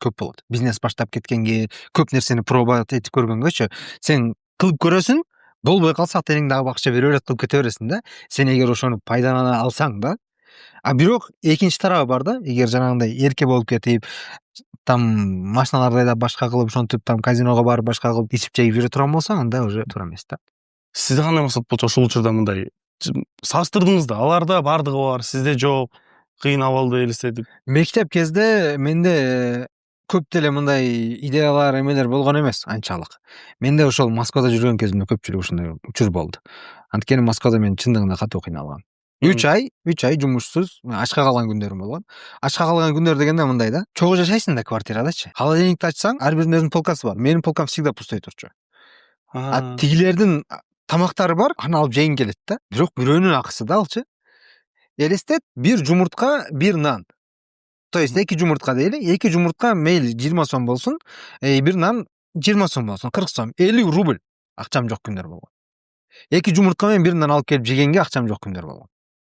көп болот. Бизнес баштап кеткенге, көп нерсени пробовать этип көргөнгөчү, сен кылып көрөсүң, болбой калса ата энең дагы акча берип эле кылып кете бересиң да. Сен эгер ошону пайдалана алсаң да. А бирок экинчи тарабы бар да. Эгер жанагындай эрке болуп кетип, там машиналарды айдап башка кылып, ошентип там казиного барып башка кылып ичип жейип жүрө турган болсаң, анда уже туура эмес да. Сизде кандай максат болчу ошол учурда мындай салыштырдыңыз да, аларда бардыгы бар, сизде жок, кыйын абалды элестетип. Мектеп кезде менде көп деле мындай идеялар, эмелер болгон эмес анчалык. Менде ошол Москвада жүргөн кезимде көпчүлүк ушундай учур болду. Анткени Москвада мен чындыгында катуу кыйналгам. 3 ай жумушсуз, ачка калган күндөрүм болгон. Ачка калган күндөр дегенде мындай да. Чогуу жашайсың да квартирадачы. Холодильникти ачсаң, ар биринин өзүнүн полкасы бар. Менин полкам всегда пустой турчу. А тигилердин тамактары бар, аны алып жейин келет да. Бирок бирөөнүн акысы да алчы. Элестет, бир жумуртка, бир нан. То есть 2 жумуртка дейли, 2 жумуртка мейли 20 сом болсун, бир нан 20 сом болсун, 40 сом, 50 рубль акчам жок күндөр болгон. 2 жумуртка менен бир нан алып келип жегенге акчам жок күндөр болгон.